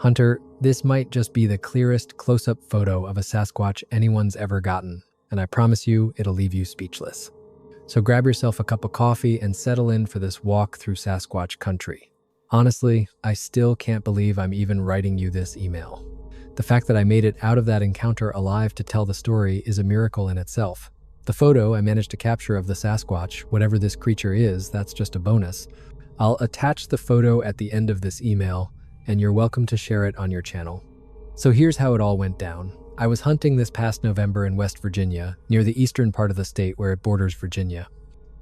Hunter, this might just be the clearest close-up photo of a Sasquatch anyone's ever gotten, and I promise you it'll leave you speechless. So grab yourself a cup of coffee and settle in for this walk through Sasquatch country. Honestly, I still can't believe I'm even writing you this email. The fact that I made it out of that encounter alive to tell the story is a miracle in itself. The photo I managed to capture of the Sasquatch, whatever this creature is, that's just a bonus. I'll attach the photo at the end of this email, and you're welcome to share it on your channel. So here's how it all went down. I was hunting this past November in West Virginia, near the eastern part of the state where it borders Virginia.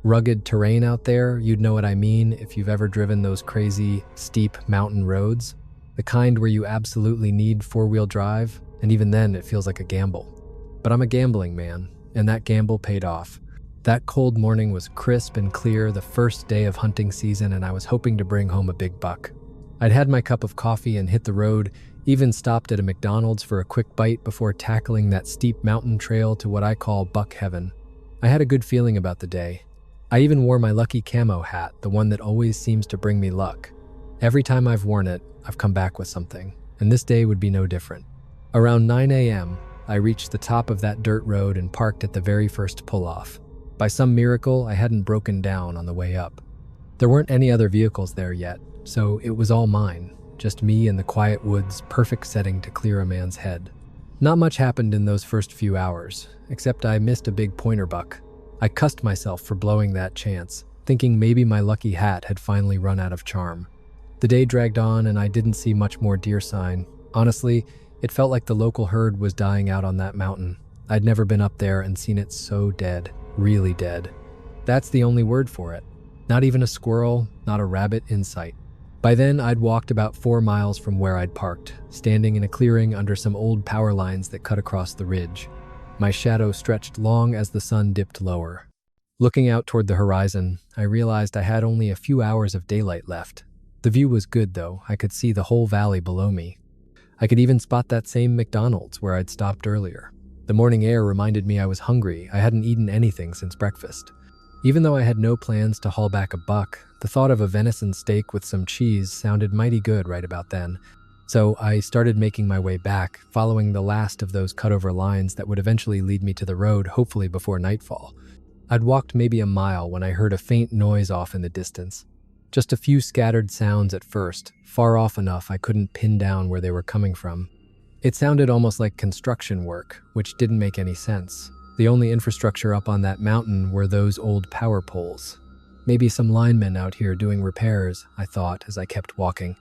Rugged terrain out there, you'd know what I mean if you've ever driven those crazy, steep mountain roads. The kind where you absolutely need four-wheel drive, and even then it feels like a gamble. But I'm a gambling man, and that gamble paid off. That cold morning was crisp and clear, the first day of hunting season, and I was hoping to bring home a big buck. I'd had my cup of coffee and hit the road, even stopped at a McDonald's for a quick bite before tackling that steep mountain trail to what I call buck heaven. I had a good feeling about the day. I even wore my lucky camo hat, the one that always seems to bring me luck. Every time I've worn it, I've come back with something, and this day would be no different. Around 9 a.m., I reached the top of that dirt road and parked at the very first pull-off. By some miracle, I hadn't broken down on the way up. There weren't any other vehicles there yet, so it was all mine, just me in the quiet woods, perfect setting to clear a man's head. Not much happened in those first few hours, except I missed a big pointer buck. I cussed myself for blowing that chance, thinking maybe my lucky hat had finally run out of charm. The day dragged on and I didn't see much more deer sign. Honestly, it felt like the local herd was dying out on that mountain. I'd never been up there and seen it so dead, really dead. That's the only word for it. Not even a squirrel, not a rabbit in sight. By then, I'd walked about 4 miles from where I'd parked, standing in a clearing under some old power lines that cut across the ridge. My shadow stretched long as the sun dipped lower. Looking out toward the horizon, I realized I had only a few hours of daylight left. The view was good, though. I could see the whole valley below me. I could even spot that same McDonald's where I'd stopped earlier. The morning air reminded me I was hungry. I hadn't eaten anything since breakfast. Even though I had no plans to haul back a buck, the thought of a venison steak with some cheese sounded mighty good right about then. So I started making my way back, following the last of those cutover lines that would eventually lead me to the road, hopefully before nightfall. I'd walked maybe a mile when I heard a faint noise off in the distance. Just a few scattered sounds at first, far off enough I couldn't pin down where they were coming from. It sounded almost like construction work, which didn't make any sense. The only infrastructure up on that mountain were those old power poles. Maybe some linemen out here doing repairs, I thought as I kept walking.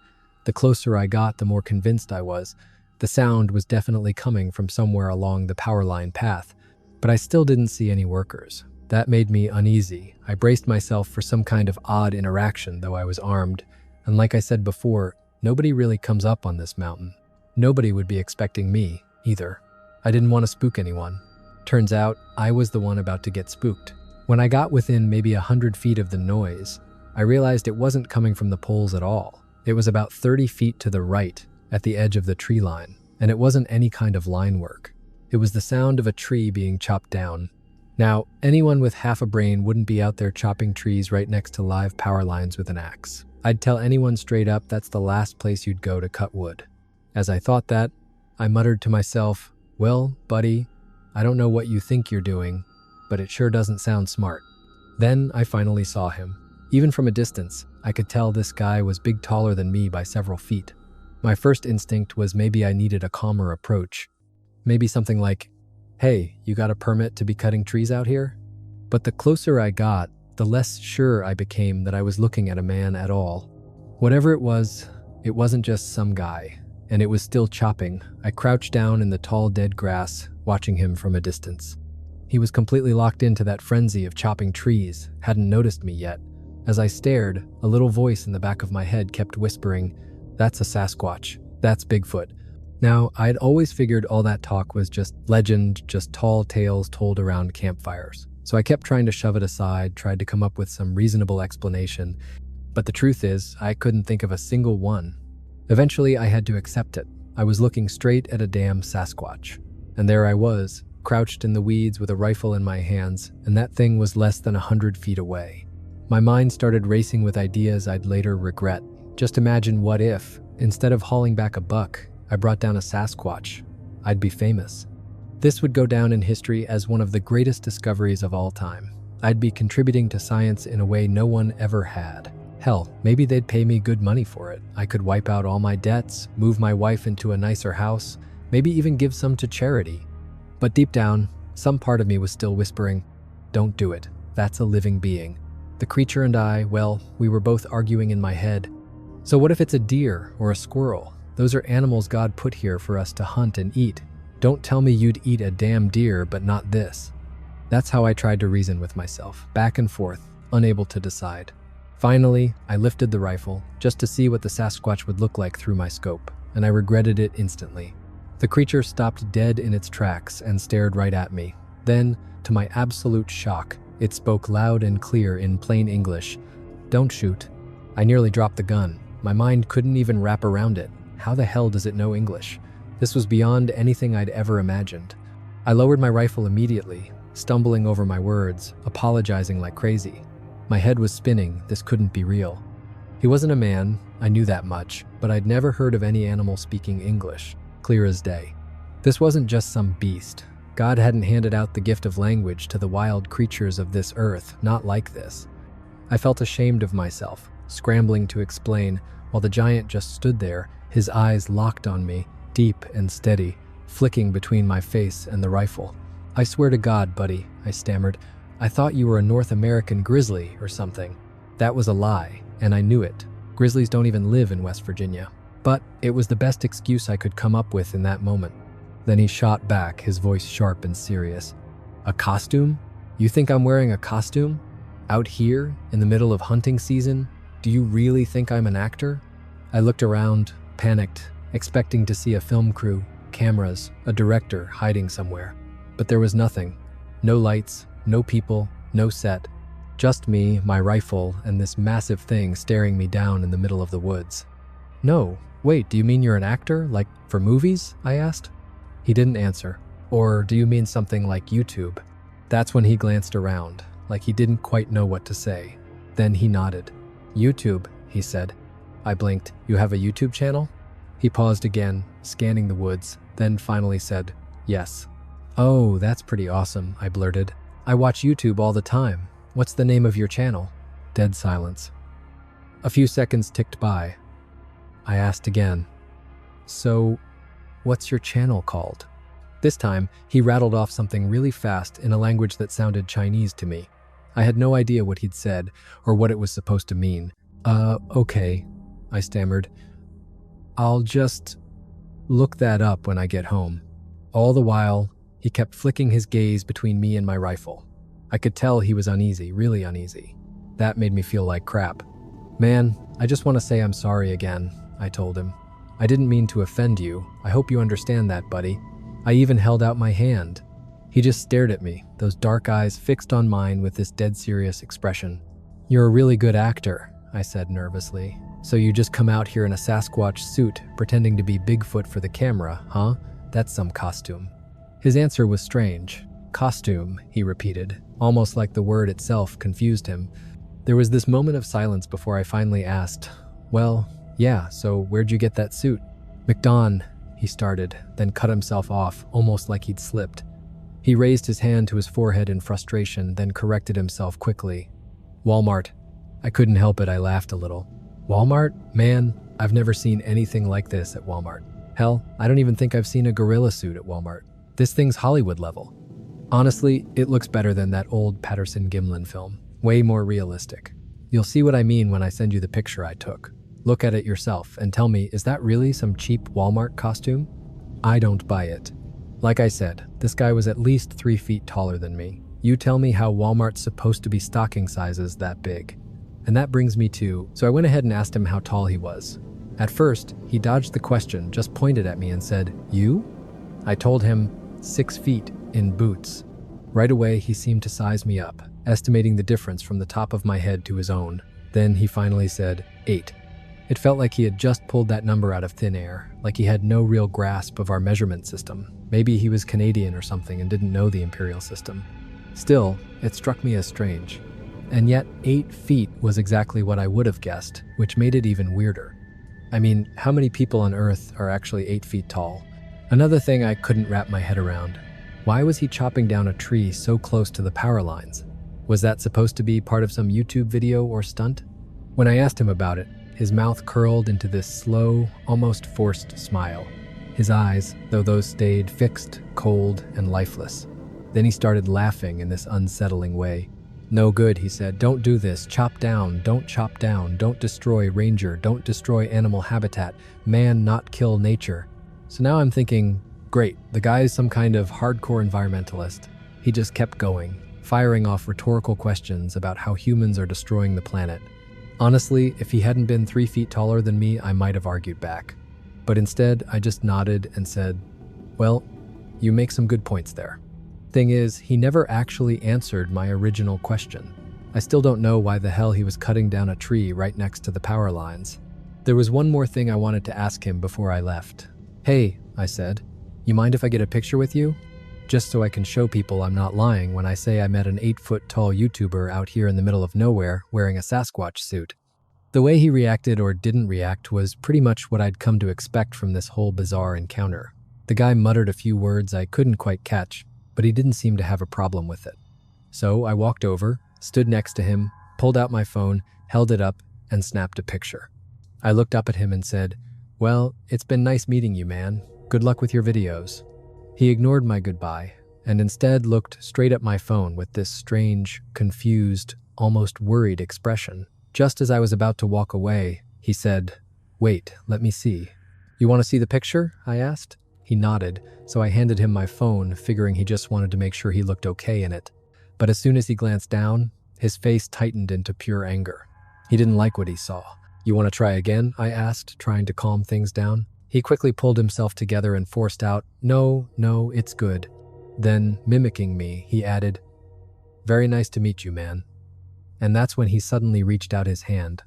The closer I got, the more convinced I was. The sound was definitely coming from somewhere along the power line path, but I still didn't see any workers. That made me uneasy. I braced myself for some kind of odd interaction, though I was armed. And like I said before, nobody really comes up on this mountain. Nobody would be expecting me, either. I didn't want to spook anyone. Turns out, I was the one about to get spooked. When I got within maybe 100 feet of the noise, I realized it wasn't coming from the poles at all. It was about 30 feet to the right, at the edge of the tree line, and it wasn't any kind of line work. It was the sound of a tree being chopped down. Now, anyone with half a brain wouldn't be out there chopping trees right next to live power lines with an axe. I'd tell anyone straight up that's the last place you'd go to cut wood. As I thought that, I muttered to myself, "Well, buddy, I don't know what you think you're doing, but it sure doesn't sound smart." Then I finally saw him. Even from a distance, I could tell this guy was big taller than me by several feet. My first instinct was maybe I needed a calmer approach. Maybe something like, "Hey, you got a permit to be cutting trees out here?" But the closer I got, the less sure I became that I was looking at a man at all. Whatever it wasn't just some guy, and it was still chopping. I crouched down in the tall dead grass, watching him from a distance. He was completely locked into that frenzy of chopping trees, hadn't noticed me yet. As I stared, a little voice in the back of my head kept whispering, "That's a Sasquatch. That's Bigfoot." Now, I'd always figured all that talk was just legend, just tall tales told around campfires. So I kept trying to shove it aside, tried to come up with some reasonable explanation. But the truth is, I couldn't think of a single one. Eventually, I had to accept it. I was looking straight at a damn Sasquatch. And there I was, crouched in the weeds with a rifle in my hands, and that thing was less than 100 feet away. My mind started racing with ideas I'd later regret. Just imagine what if, Instead of hauling back a buck, I brought down a Sasquatch. I'd be famous. This would go down in history as one of the greatest discoveries of all time. I'd be contributing to science in a way no one ever had. Hell, maybe they'd pay me good money for it. I could wipe out all my debts, move my wife into a nicer house, maybe even give some to charity. But deep down, some part of me was still whispering, "Don't do it. That's a living being." The creature and I, well, we were both arguing in my head. So what if it's a deer or a squirrel? Those are animals God put here for us to hunt and eat. Don't tell me you'd eat a damn deer, but not this. That's how I tried to reason with myself, back and forth, unable to decide. Finally, I lifted the rifle, just to see what the Sasquatch would look like through my scope, and I regretted it instantly. The creature stopped dead in its tracks and stared right at me. Then, to my absolute shock, it spoke loud and clear in plain English. "Don't shoot." I nearly dropped the gun. My mind couldn't even wrap around it. How the hell does it know English? This was beyond anything I'd ever imagined. I lowered my rifle immediately, stumbling over my words, apologizing like crazy. My head was spinning. This couldn't be real. He wasn't a man, I knew that much, but I'd never heard of any animal speaking English, clear as day. This wasn't just some beast. God hadn't handed out the gift of language to the wild creatures of this earth, not like this. I felt ashamed of myself, scrambling to explain, while the giant just stood there, his eyes locked on me, deep and steady, flicking between my face and the rifle. "I swear to God, buddy," I stammered. "I thought you were a North American grizzly or something." That was a lie, and I knew it. Grizzlies don't even live in West Virginia. But it was the best excuse I could come up with in that moment. Then he shot back, his voice sharp and serious. "A costume? You think I'm wearing a costume? Out here, in the middle of hunting season? Do you really think I'm an actor?" I looked around, panicked, expecting to see a film crew, cameras, a director hiding somewhere. But there was nothing. No lights, no people, no set. Just me, my rifle, and this massive thing staring me down in the middle of the woods. "No, wait, do you mean you're an actor? Like, for movies?" I asked. He didn't answer. "Or do you mean something like YouTube?" That's when he glanced around, like he didn't quite know what to say. Then he nodded. "YouTube," he said. I blinked. "You have a YouTube channel?" He paused again, scanning the woods, then finally said, "Yes." "Oh, that's pretty awesome," I blurted. "I watch YouTube all the time. What's the name of your channel?" Dead silence. A few seconds ticked by. I asked again, "So, what's your channel called?" This time, he rattled off something really fast in a language that sounded Chinese to me. I had no idea what he'd said or what it was supposed to mean. Okay," I stammered. "I'll just look that up when I get home." All the while, he kept flicking his gaze between me and my rifle. I could tell he was uneasy, really uneasy. That made me feel like crap. "Man, I just want to say I'm sorry again," I told him. "I didn't mean to offend you. I hope you understand that, buddy." I even held out my hand. He just stared at me, those dark eyes fixed on mine with this dead serious expression. "You're a really good actor," I said nervously. "So you just come out here in a Sasquatch suit, pretending to be Bigfoot for the camera, huh? That's some costume." His answer was strange. "Costume," he repeated, almost like the word itself confused him. There was this moment of silence before I finally asked, "Well, yeah, so where'd you get that suit?" "McDon," he started, then cut himself off, almost like he'd slipped. He raised his hand to his forehead in frustration, then corrected himself quickly. "Walmart." I couldn't help it, I laughed a little. "Walmart? Man, I've never seen anything like this at Walmart. Hell, I don't even think I've seen a gorilla suit at Walmart. This thing's Hollywood level. Honestly, it looks better than that old Patterson-Gimlin film. Way more realistic. You'll see what I mean when I send you the picture I took. Look at it yourself and tell me, is that really some cheap Walmart costume?" I don't buy it. Like I said, this guy was at least 3 feet taller than me. You tell me how Walmart's supposed to be stocking sizes that big. And that brings me to, so I went ahead and asked him how tall he was. At first, he dodged the question, just pointed at me and said, "You?" I told him 6 feet in boots. Right away, he seemed to size me up, estimating the difference from the top of my head to his own. Then he finally said 8. It felt like he had just pulled that number out of thin air, like he had no real grasp of our measurement system. Maybe he was Canadian or something and didn't know the imperial system. Still, it struck me as strange. And yet 8 feet was exactly what I would have guessed, which made it even weirder. I mean, how many people on Earth are actually 8 feet tall? Another thing I couldn't wrap my head around. Why was he chopping down a tree so close to the power lines? Was that supposed to be part of some YouTube video or stunt? When I asked him about it, his mouth curled into this slow, almost forced smile. His eyes, though those stayed fixed, cold, and lifeless. Then he started laughing in this unsettling way. "No good," he said. "Don't do this. Chop down. Don't chop down. Don't destroy ranger. Don't destroy animal habitat. Man, not kill nature." So now I'm thinking, great, the guy is some kind of hardcore environmentalist. He just kept going, firing off rhetorical questions about how humans are destroying the planet. Honestly, if he hadn't been 3 feet taller than me, I might have argued back. But instead, I just nodded and said, "Well, you make some good points there." Thing is, he never actually answered my original question. I still don't know why the hell he was cutting down a tree right next to the power lines. There was one more thing I wanted to ask him before I left. "Hey," I said, "you mind if I get a picture with you? Just so I can show people I'm not lying when I say I met an 8-foot-tall YouTuber out here in the middle of nowhere wearing a Sasquatch suit." The way he reacted or didn't react was pretty much what I'd come to expect from this whole bizarre encounter. The guy muttered a few words I couldn't quite catch, but he didn't seem to have a problem with it. So I walked over, stood next to him, pulled out my phone, held it up, and snapped a picture. I looked up at him and said, "Well, it's been nice meeting you, man. Good luck with your videos." He ignored my goodbye and instead looked straight at my phone with this strange, confused, almost worried expression. Just as I was about to walk away, he said, "Wait, let me see." "You want to see the picture?" I asked. He nodded, so I handed him my phone, figuring he just wanted to make sure he looked okay in it. But as soon as he glanced down, his face tightened into pure anger. He didn't like what he saw. "You want to try again?" I asked, trying to calm things down. He quickly pulled himself together and forced out, No, it's good." Then, mimicking me, he added, "Very nice to meet you, man." And that's when he suddenly reached out his hand.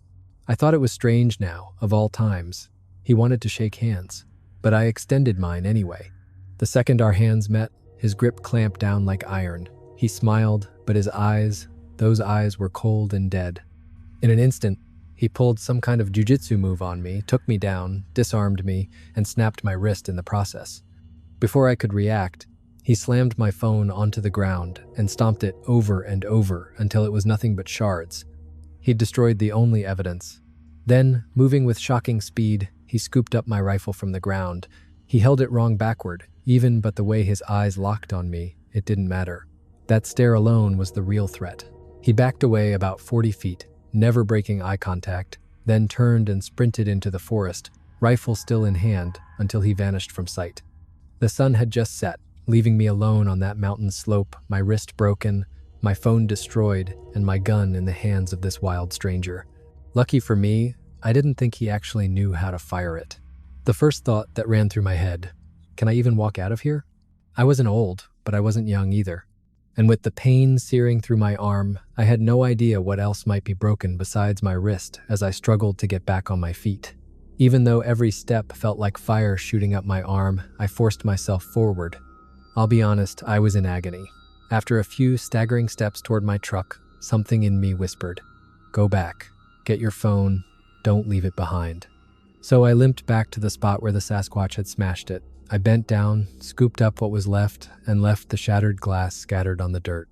I thought it was strange now, of all times. He wanted to shake hands, but I extended mine anyway. The second our hands met, his grip clamped down like iron. He smiled, but his eyes, those eyes were cold and dead. In an instant, he pulled some kind of jujitsu move on me, took me down, disarmed me, and snapped my wrist in the process. Before I could react, he slammed my phone onto the ground and stomped it over and over until it was nothing but shards. He'd destroyed the only evidence. Then, moving with shocking speed, he scooped up my rifle from the ground. He held it wrong backward, but the way his eyes locked on me, it didn't matter. That stare alone was the real threat. He backed away about 40 feet, never breaking eye contact, then turned and sprinted into the forest, rifle still in hand, until he vanished from sight. The sun had just set, leaving me alone on that mountain slope, my wrist broken, my phone destroyed, and my gun in the hands of this wild stranger. Lucky for me, I didn't think he actually knew how to fire it. The first thought that ran through my head, can I even walk out of here? I wasn't old, but I wasn't young either. And with the pain searing through my arm, I had no idea what else might be broken besides my wrist as I struggled to get back on my feet. Even though every step felt like fire shooting up my arm, I forced myself forward. I'll be honest, I was in agony. After a few staggering steps toward my truck, something in me whispered, "Go back, get your phone, don't leave it behind." So I limped back to the spot where the Sasquatch had smashed it. I bent down, scooped up what was left, and left the shattered glass scattered on the dirt.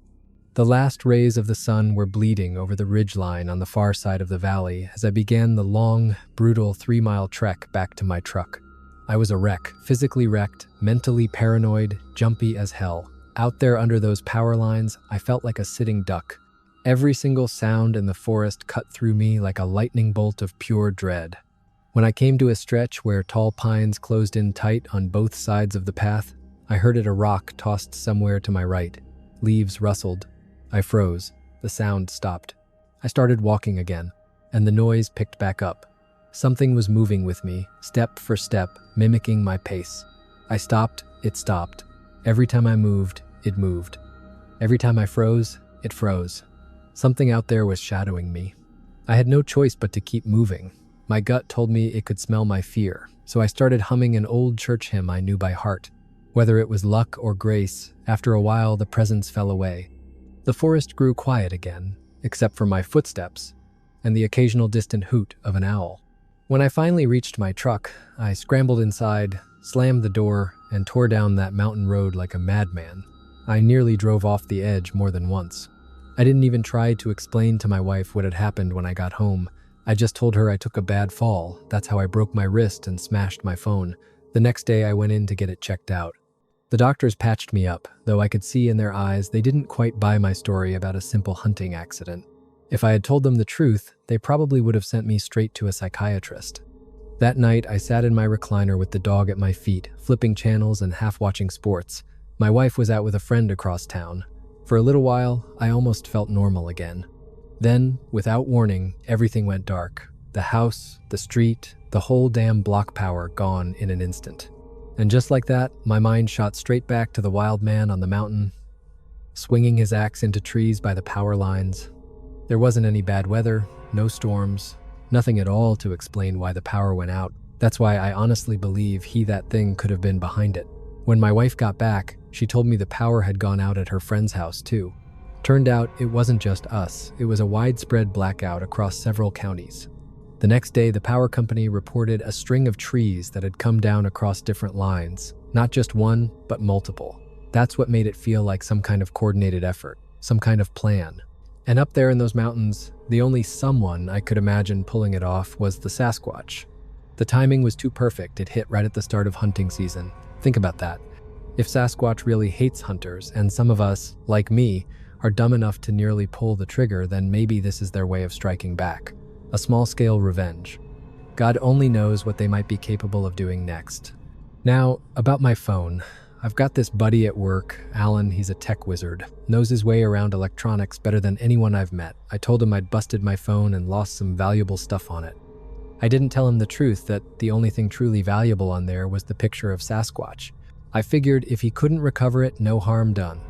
The last rays of the sun were bleeding over the ridgeline on the far side of the valley as I began the long, brutal 3-mile trek back to my truck. I was a wreck, physically wrecked, mentally paranoid, jumpy as hell. Out there under those power lines, I felt like a sitting duck. Every single sound in the forest cut through me like a lightning bolt of pure dread. When I came to a stretch where tall pines closed in tight on both sides of the path, I heard a rock tossed somewhere to my right. Leaves rustled. I froze. The sound stopped. I started walking again, and the noise picked back up. Something was moving with me, step for step, mimicking my pace. I stopped, it stopped. Every time I moved, it moved. Every time I froze, it froze. Something out there was shadowing me. I had no choice but to keep moving. My gut told me it could smell my fear, so I started humming an old church hymn I knew by heart. Whether it was luck or grace, after a while the presence fell away. The forest grew quiet again, except for my footsteps and the occasional distant hoot of an owl. When I finally reached my truck, I scrambled inside, slammed the door, and tore down that mountain road like a madman. I nearly drove off the edge more than once. I didn't even try to explain to my wife what had happened when I got home. I just told her I took a bad fall. That's how I broke my wrist and smashed my phone. The next day I went in to get it checked out. The doctors patched me up, though I could see in their eyes they didn't quite buy my story about a simple hunting accident. If I had told them the truth, they probably would have sent me straight to a psychiatrist. That night, I sat in my recliner with the dog at my feet, flipping channels and half watching sports. My wife was out with a friend across town. For a little while, I almost felt normal again. Then, without warning, everything went dark. The house, the street, the whole damn block power gone in an instant. And just like that, my mind shot straight back to the wild man on the mountain, swinging his axe into trees by the power lines. There wasn't any bad weather, no storms, nothing at all to explain why the power went out. That's why I honestly believe that thing could have been behind it. When my wife got back, she told me the power had gone out at her friend's house too. Turned out it wasn't just us, it was a widespread blackout across several counties. The next day, the power company reported a string of trees that had come down across different lines, not just one, but multiple. That's what made it feel like some kind of coordinated effort, some kind of plan. And up there in those mountains, the only someone I could imagine pulling it off was the Sasquatch. The timing was too perfect, it hit right at the start of hunting season. Think about that. If Sasquatch really hates hunters, and some of us, like me, are dumb enough to nearly pull the trigger, then maybe this is their way of striking back. A small-scale revenge. God only knows what they might be capable of doing next. Now, about my phone. I've got this buddy at work, Alan, he's a tech wizard, knows his way around electronics better than anyone I've met. I told him I'd busted my phone and lost some valuable stuff on it. I didn't tell him the truth that the only thing truly valuable on there was the picture of Sasquatch. I figured if he couldn't recover it, no harm done.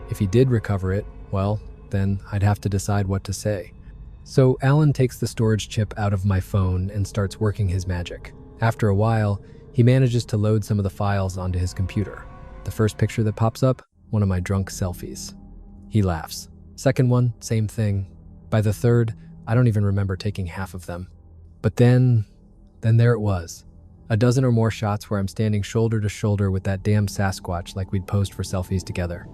If he did recover it, well, then I'd have to decide what to say. So Alan takes the storage chip out of my phone and starts working his magic. After a while, he manages to load some of the files onto his computer. The first picture that pops up, one of my drunk selfies. He laughs. Second one, same thing. By the third, I don't even remember taking half of them. But then there it was. A dozen or more shots where I'm standing shoulder to shoulder with that damn Sasquatch like we'd posed for selfies together.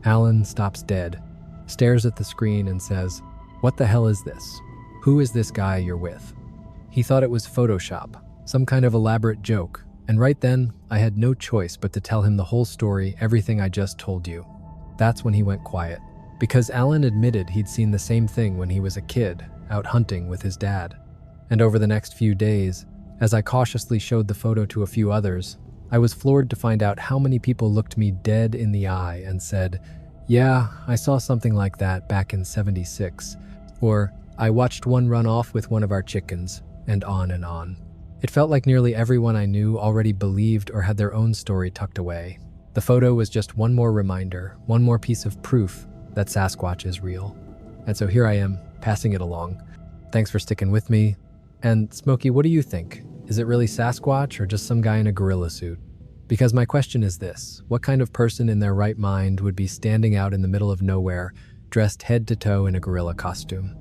Alan stops dead, stares at the screen and says, "What the hell is this? Who is this guy you're with?" He thought it was Photoshop, some kind of elaborate joke. And right then, I had no choice but to tell him the whole story, everything I just told you. That's when he went quiet, because Alan admitted he'd seen the same thing when he was a kid, out hunting with his dad. And over the next few days, as I cautiously showed the photo to a few others, I was floored to find out how many people looked me dead in the eye and said, "Yeah, I saw something like that back in '76. Or, "I watched one run off with one of our chickens," and on and on. It felt like nearly everyone I knew already believed or had their own story tucked away. The photo was just one more reminder, one more piece of proof that Sasquatch is real. And so here I am, passing it along. Thanks for sticking with me. And Smokey, what do you think? Is it really Sasquatch or just some guy in a gorilla suit? Because my question is this: what kind of person in their right mind would be standing out in the middle of nowhere, dressed head to toe in a gorilla costume?